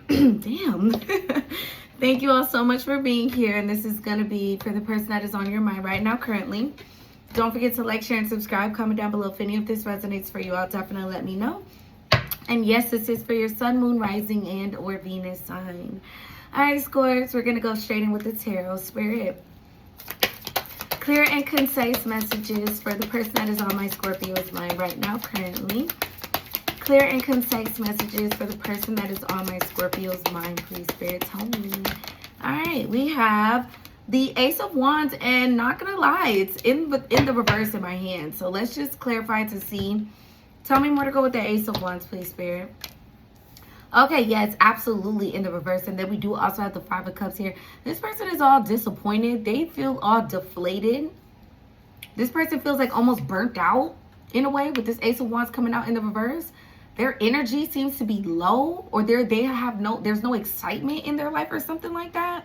Damn. Thank you all so much for being here. And this is going to be for the person that is on your mind right now currently. Don't forget to like, share, and subscribe. Comment down below if any of this resonates for you. I'll definitely let me know. And yes, this is for your sun, moon, rising, and or Venus sign. All right, Scorps, we're going to go straight in with the tarot. Spirit, clear and concise messages for the person that is on my Scorpio's mind right now currently. Clear and concise messages for the person that is on my Scorpio's mind. Please, Spirit, tell me. All right, we have the Ace of Wands, and not gonna lie, it's in the reverse in my hand. So let's just clarify to see. Tell me more to go with the Ace of Wands, please, Spirit. Okay, yeah, it's absolutely in the reverse. And then we do also have the Five of Cups here. This person is all disappointed. They feel all deflated. This person feels like almost burnt out in a way with this Ace of Wands coming out in the reverse. Their energy seems to be low, or there's no excitement in their life or something like that.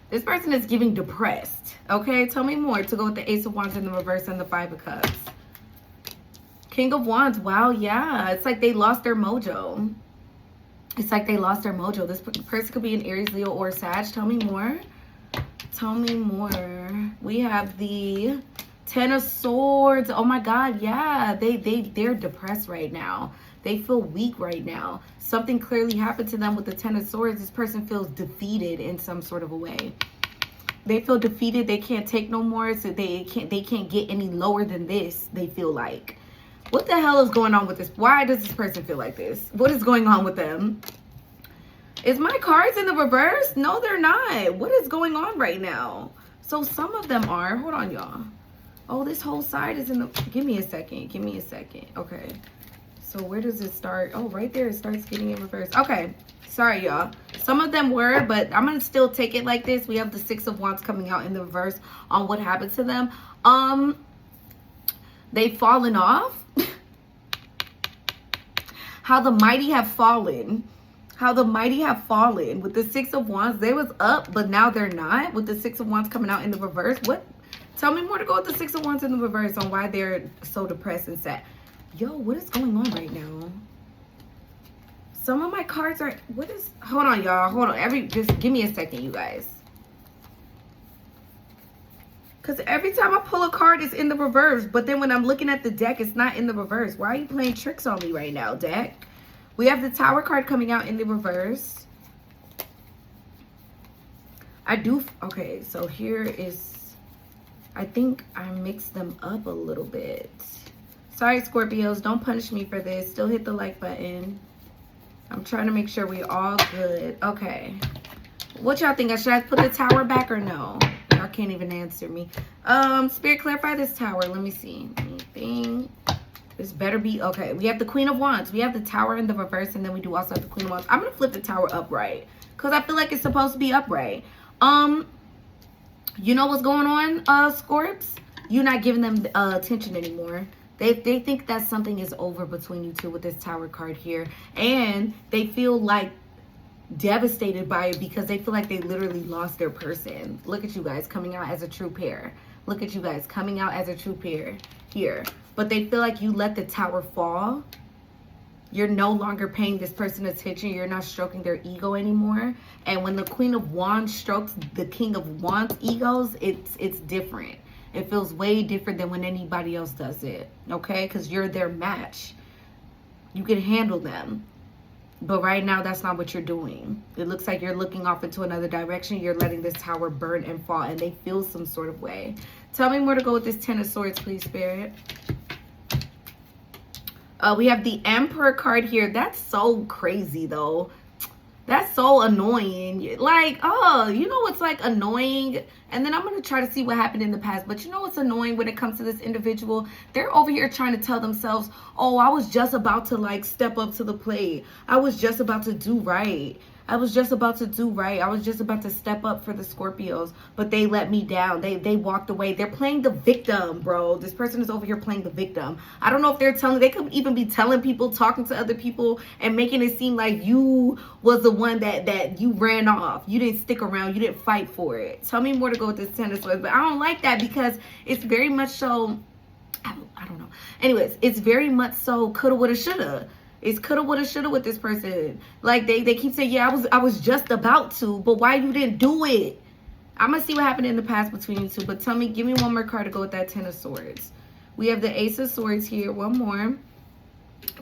This person is giving depressed. Okay, tell me more to go with the Ace of Wands in the reverse and the Five of Cups. King of Wands. Wow, yeah. It's like they lost their mojo. It's like they lost their mojo. This person could be an Aries, Leo, or Sag. Tell me more. Tell me more. We have the Ten of Swords. Oh my God, yeah. They're depressed right now. They feel weak right now. Something clearly happened to them with the Ten of Swords. This person feels defeated in some sort of a way. They feel defeated. They can't take no more. So they can't get any lower than this, they feel like. What the hell is going on with this? Why does this person feel like this? What is going on with them? Is my cards in the reverse? No, they're not. What is going on right now? So some of them are. Hold on, y'all. Oh, this whole side is in the... Give me a second. Give me a second. Okay. So where does it start? Oh, right there. It starts getting in reverse. Okay. Sorry, y'all. Some of them were, but I'm going to still take it like this. We have the Six of Wands coming out in the reverse on what happened to them. They've fallen off. How the mighty have fallen. How the mighty have fallen. With the Six of Wands, they was up, but now they're not. With the Six of Wands coming out in the reverse. What? Tell me more to go with the Six of Wands in the reverse on why they're so depressed and sad. Yo, what is going on right now? Some of my cards are... What is... Hold on, y'all. Hold on. Just give me a second, you guys. Because every time I pull a card, it's in the reverse. But then when I'm looking at the deck, it's not in the reverse. Why are you playing tricks on me right now, deck? We have the Tower card coming out in the reverse. Okay, so here is... I think I mixed them up a little bit. Sorry, Scorpios. Don't punish me for this. Still hit the like button. I'm trying to make sure we're all good. Okay. What y'all think? Should I put the Tower back or no? Y'all can't even answer me. Spirit, clarify this Tower. Let me see. Anything? This better be... Okay, we have the Queen of Wands. We have the Tower in the reverse, and then we do also have the Queen of Wands. I'm going to flip the Tower upright because I feel like it's supposed to be upright. You know what's going on, Scorps? You're not giving them attention anymore. They think that something is over between you two with this Tower card here. And they feel like devastated by it because they feel like they literally lost their person. Look at you guys coming out as a true pair. Look at you guys coming out as a true pair here. But they feel like you let the Tower fall. You're no longer paying this person attention. You're not stroking their ego anymore. And when the Queen of Wands strokes the King of Wands egos, it's different. It feels way different than when anybody else does it. Okay? Because you're their match. You can handle them. But right now, that's not what you're doing. It looks like you're looking off into another direction. You're letting this Tower burn and fall. And they feel some sort of way. Tell me more to go with this Ten of Swords, please, Spirit. We have the Emperor card here. That's so crazy, though. That's so annoying. Like, oh, you know what's like annoying? And then I'm going to try to see what happened in the past. But you know what's annoying when it comes to this individual? They're over here trying to tell themselves, oh, I was just about to like step up to the plate. I was just about to do right. I was just about to do right. I was just about to step up for the Scorpios, but they let me down. They walked away. They're playing the victim, bro. This person is over here playing the victim. I don't know if they're telling, they could even be telling people, talking to other people and making it seem like you was the one that you ran off. You didn't stick around. You didn't fight for it. Tell me more to go with this Ten of Swords, but I don't like that because it's very much so, I don't know. Anyways, it's very much so coulda, woulda, shoulda. It's coulda, woulda, shoulda with this person. Like they keep saying, yeah, I was just about to, but why you didn't do it? I'm gonna see what happened in the past between you two. But tell me, give me one more card to go with that Ten of Swords. We have the Ace of Swords here. One more.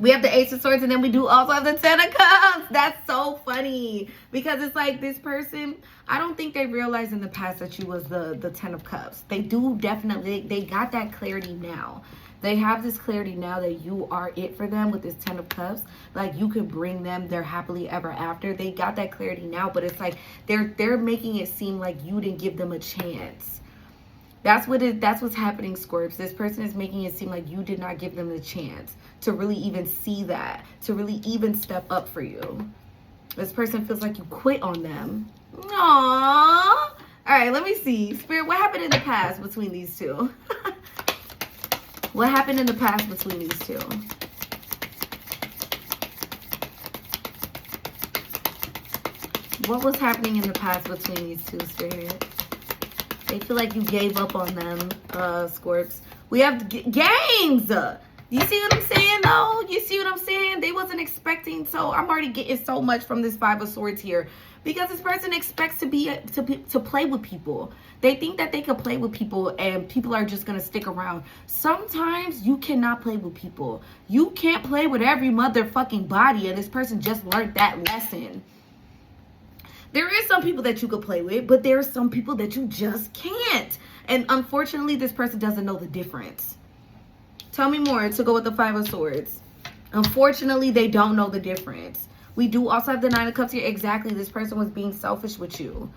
We have the Ace of Swords, and then we do also have the Ten of Cups. That's so funny because it's like this person, I don't think they realized in the past that you was the Ten of Cups. They do definitely, they got that clarity now. They have this clarity now that you are it for them with this Ten of Cups. Like you could bring them their happily ever after. They got that clarity now, but it's like they're making it seem like you didn't give them a chance. That's what's happening, Scorps. This person is making it seem like you did not give them the chance to really even see that, to really even step up for you. This person feels like you quit on them. Aww. All right, let me see. Spirit, what happened in the past between these two? What happened in the past between these two? What was happening in the past between these two, Spirit? They feel like you gave up on them, Scorps. We have games. You see what I'm saying, though? You see what I'm saying? They wasn't expecting, so I'm already getting so much from this Five of Swords here. Because this person expects to play with people. They think that they can play with people and people are just going to stick around. Sometimes you cannot play with people. You can't play with every motherfucking body, and this person just learned that lesson. There is some people that you could play with, but there are some people that you just can't. And unfortunately, this person doesn't know the difference. Tell me more to go with the Five of Swords. Unfortunately, they don't know the difference. We do also have the Nine of Cups here. Exactly. This person was being selfish with you.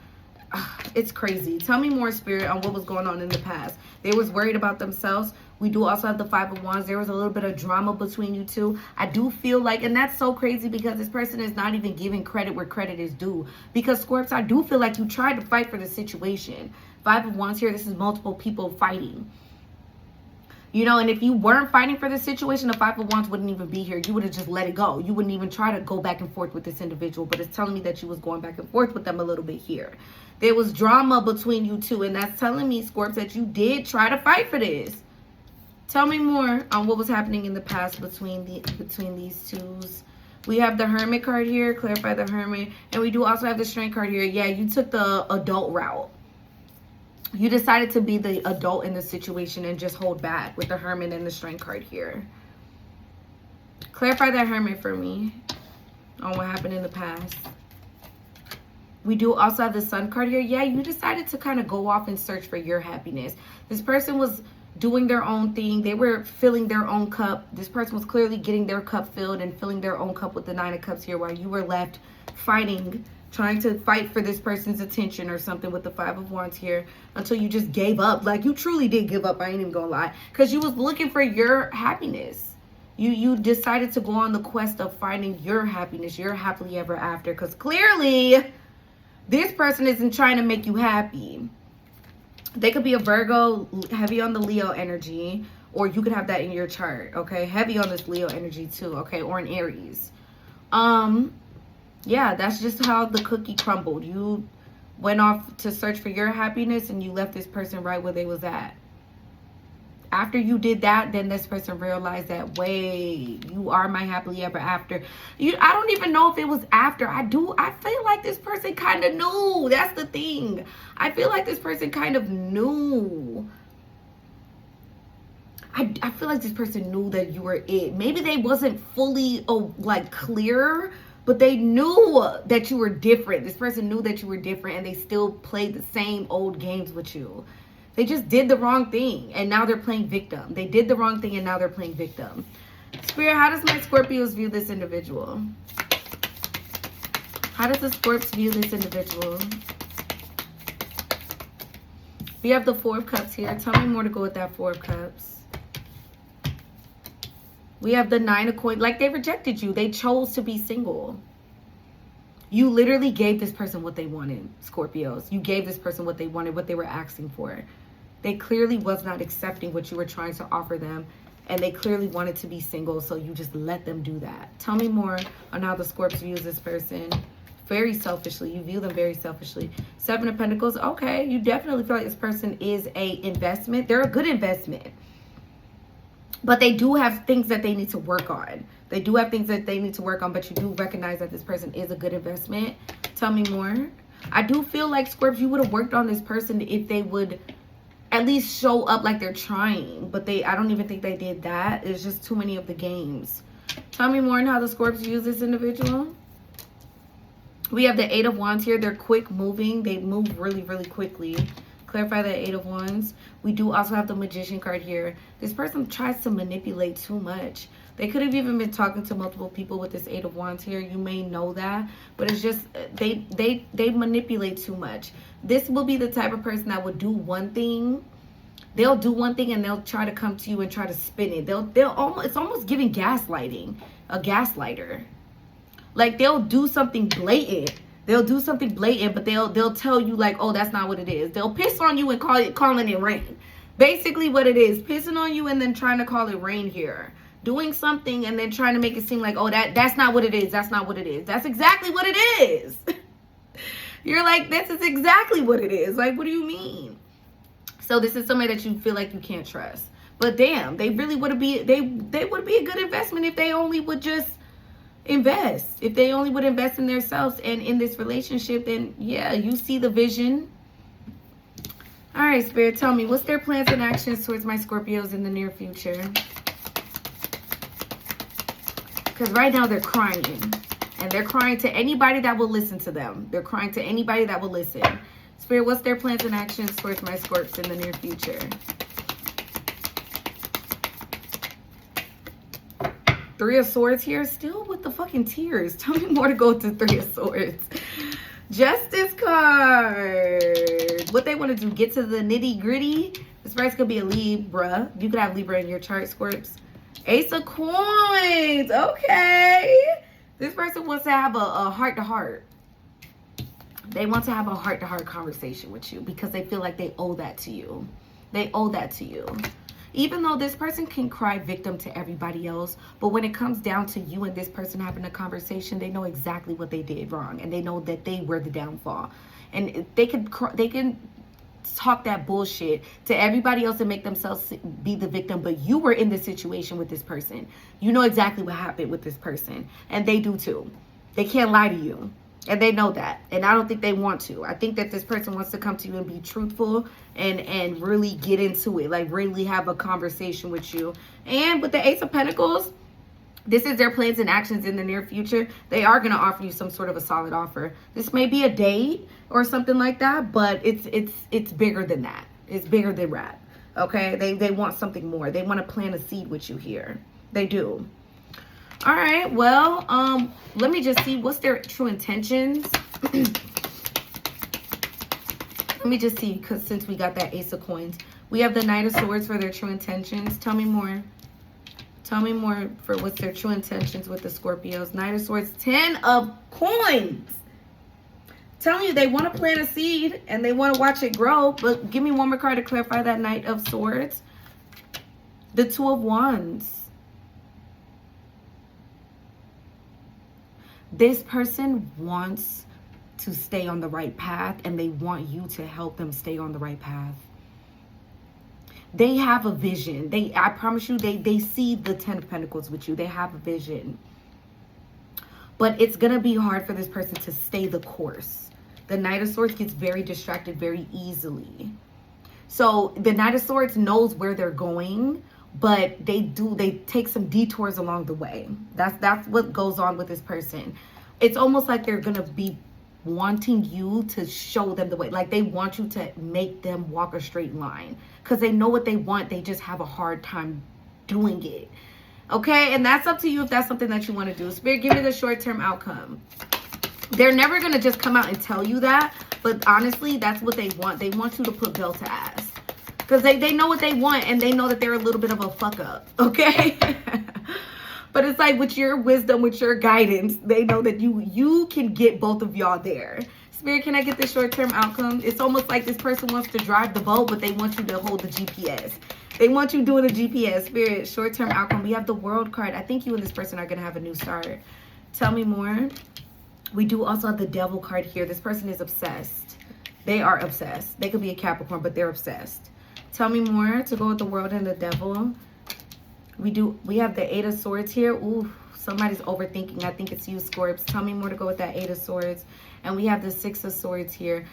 It's crazy. Tell me more, Spirit, on what was going on in the past. They was worried about themselves. We do also have the Five of Wands. There was a little bit of drama between you two. I do feel like, and that's so crazy because this person is not even giving credit where credit is due. Because, Scorps, I do feel like you tried to fight for the situation. Five of Wands here. This is multiple people fighting. You know, and if you weren't fighting for this situation, the Five of Wands wouldn't even be here. You would have just let it go. You wouldn't even try to go back and forth with this individual. But it's telling me that you was going back and forth with them a little bit here. There was drama between you two. And that's telling me, Scorps, that you did try to fight for this. Tell me more on what was happening in the past between these twos. We have the Hermit card here. Clarify the Hermit. And we do also have the Strength card here. Yeah, you took the adult route. You decided to be the adult in the situation and just hold back with the Hermit and the Strength card here. Clarify that Hermit for me on what happened in the past. We do also have the Sun card here. Yeah, you decided to kind of go off and search for your happiness. This person was doing their own thing. They were filling their own cup. This person was clearly getting their cup filled and filling their own cup with the Nine of Cups here while you were left fighting, trying to fight for this person's attention or something with the Five of Wands here until you just gave up. Like, you truly did give up. I ain't even gonna lie. Because you was looking for your happiness. You decided to go on the quest of finding your happiness, your happily ever after. Because clearly, this person isn't trying to make you happy. They could be a Virgo, heavy on the Leo energy. Or you could have that in your chart, okay? Heavy on this Leo energy too, okay? Or an Aries. Yeah, that's just how the cookie crumbled. You went off to search for your happiness and you left this person right where they was at. After you did that, then this person realized that, wait, you are my happily ever after. I don't even know if it was after. I feel like this person kind of knew. That's the thing. I feel like this person kind of knew. I feel like this person knew that you were it. Maybe they wasn't fully clear, but they knew that you were different. This person knew that you were different and they still played the same old games with you. They just did the wrong thing and now they're playing victim. They did the wrong thing and now they're playing victim. Spirit, how does my Scorpios view this individual? How does the Scorps view this individual? We have the Four of Cups here. Tell me more to go with that Four of Cups. We have the Nine of Coins. Like, they rejected you. They chose to be single. You literally gave this person what they wanted, Scorpios. You gave this person what they wanted, what they were asking for. They clearly was not accepting what you were trying to offer them. And they clearly wanted to be single, so you just let them do that. Tell me more on how the Scorps views this person. Very selfishly. You view them very selfishly. Seven of Pentacles. Okay, you definitely feel like this person is a investment. They're a good investment. But they do have things that they need to work on. They do have things that they need to work on, but you do recognize that this person is a good investment. Tell me more. I do feel like, Scorps, you would have worked on this person if they would at least show up like they're trying. But I don't even think they did that. It's just too many of the games. Tell me more on how the Scorps use this individual. We have the 8 of Wands here. They're quick moving. They move really, really quickly. Clarify that 8 of Wands. We do also have the Magician card here. This person tries to manipulate too much. They could have even been talking to multiple people with this 8 of Wands here. You may know that. But it's just, they manipulate too much. This will be the type of person that would do one thing. They'll do one thing and they'll try to come to you and try to spin it. It's almost giving gaslighting. A gaslighter. Like, they'll do something blatant. They'll do something blatant, but they'll tell you like, oh, that's not what it is. They'll piss on you and calling it rain. Basically what it is, pissing on you and then trying to call it rain here. Doing something and then trying to make it seem like, oh, that's not what it is. That's not what it is. That's exactly what it is. You're like, this is exactly what it is. Like, what do you mean? So this is somebody that you feel like you can't trust. But damn, they really would be, they would be a good investment if they only would just invest. If they only would invest in themselves and in this relationship, then yeah, you see the vision. All right, Spirit, tell me, what's their plans and actions towards my Scorpios in the near future? Because right now they're crying. And they're crying to anybody that will listen to them. They're crying to anybody that will listen. Spirit, what's their plans and actions towards my Scorps in the near future? Three of Swords here, still with the fucking tears. Tell me more to go to Three of Swords. Justice card. What they want to do, get to the nitty gritty. This person could be a Libra. You could have Libra in your chart, Scorps. Ace of Coins. Okay. This person wants to have a heart-to-heart. They want to have a heart-to-heart conversation with you because they feel like they owe that to you. They owe that to you. Even though this person can cry victim to everybody else, but when it comes down to you and this person having a conversation, they know exactly what they did wrong, and they know that they were the downfall. And they can talk that bullshit to everybody else and make themselves be the victim, but you were in this situation with this person. You know exactly what happened with this person, and they do too. They can't lie to you. And they know that. And I don't think they want to. I think that this person wants to come to you and be truthful and really get into it. Like, really have a conversation with you. And with the Ace of Pentacles, this is their plans and actions in the near future. They are going to offer you some sort of a solid offer. This may be a date or something like that, but it's bigger than that. It's bigger than that. Okay? They want something more. They want to plant a seed with you here. They do. All right, well, let me just see what's their true intentions. Let me just see, because since we got that Ace of Coins, we have the Knight of Swords for their true intentions. Tell me more. Tell me more for what's their true intentions with the Scorpios. Knight of Swords, 10 of Coins. Telling you they want to plant a seed and they want to watch it grow, but give me one more card to clarify that Knight of Swords. The Two of Wands. This person wants to stay on the right path, and they want you to help them stay on the right path. They have a vision. I promise you, they see the 10 of Pentacles with you. They have a vision. But it's going to be hard for this person to stay the course. The Knight of Swords gets very distracted very easily. So the Knight of Swords knows where they're going, but they take some detours along the way. That's what goes on with this person. It's almost like they're gonna be wanting you to show them the way. Like, they want you to make them walk a straight line because they know what they want. They just have a hard time doing it. Okay, and that's up to you if that's something that you want to do. Spirit, give me the short-term outcome. They're never gonna just come out and tell you that, but honestly, that's what they want. They want you to put belt to ass. Because they know what they want, and they know that they're a little bit of a fuck up, okay? But it's like, with your wisdom, with your guidance, they know that you can get both of y'all there. Spirit, can I get the short-term outcome? It's almost like this person wants to drive the boat, but they want you to hold the GPS. They want you doing a GPS. Spirit, short-term outcome. We have the World card. I think you and this person are going to have a new start. Tell me more. We do also have the Devil card here. This person is obsessed. They are obsessed. They could be a Capricorn, but they're obsessed. Tell me more to go with the World and the Devil. We have the 8 of Swords here. Ooh, Somebody's overthinking. I think it's you, Scorps. Tell me more to go with that 8 of Swords. And we have the 6 of Swords here.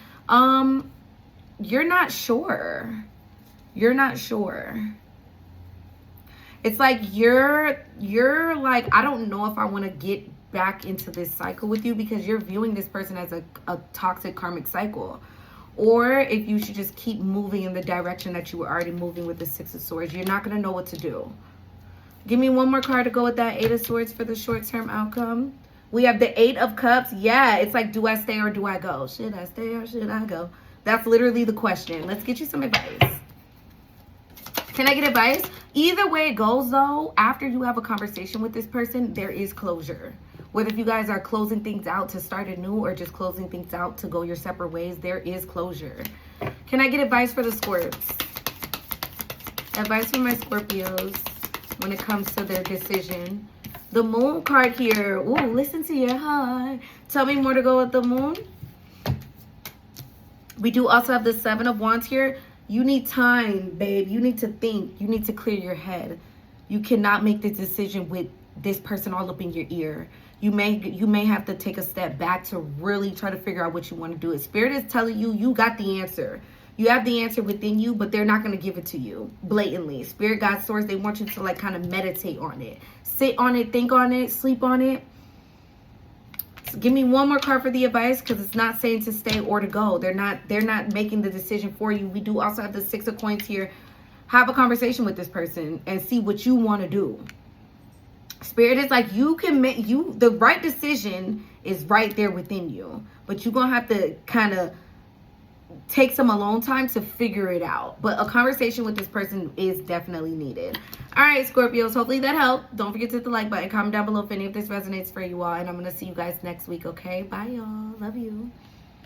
You're not sure. You're not sure. It's like you're like, I don't know if I want to get back into this cycle with you, because you're viewing this person as a toxic karmic cycle. Or if you should just keep moving in the direction that you were already moving with the 6 of Swords. You're not going to know what to do. Give me one more card to go with that 8 of Swords for the short-term outcome. We have the 8 of Cups. Yeah, it's like, do I stay or do I go? Should I stay or should I go? That's literally the question. Let's get you some advice. Can I get advice? Either way it goes, though, after you have a conversation with this person, there is closure. Whether if you guys are closing things out to start anew or just closing things out to go your separate ways, there is closure. Can I get advice for the Scorps? Advice for my Scorpios when it comes to their decision. The Moon card here. Ooh, listen to your heart. Tell me more to go with the Moon. We do also have the 7 of Wands here. You need time, babe. You need to think. You need to clear your head. You cannot make this decision with this person all up in your ear. You may have to take a step back to really try to figure out what you want to do. Spirit is telling you, you got the answer. You have the answer within you, but they're not going to give it to you blatantly. Spirit, God, Source, they want you to like kind of meditate on it. Sit on it, think on it, sleep on it. So give me one more card for the advice, because it's not saying to stay or to go. They're not making the decision for you. We do also have the 6 of Coins here. Have a conversation with this person and see what you want to do. Spirit is like, you can make the right decision is right there within you, but you're gonna have to kind of take some alone time to figure it out. But a conversation with this person is definitely needed. All right, Scorpios, hopefully that helped. Don't forget to hit the like button, comment down below if any of this resonates for you all, and I'm gonna see you guys next week. Okay, bye y'all, love you.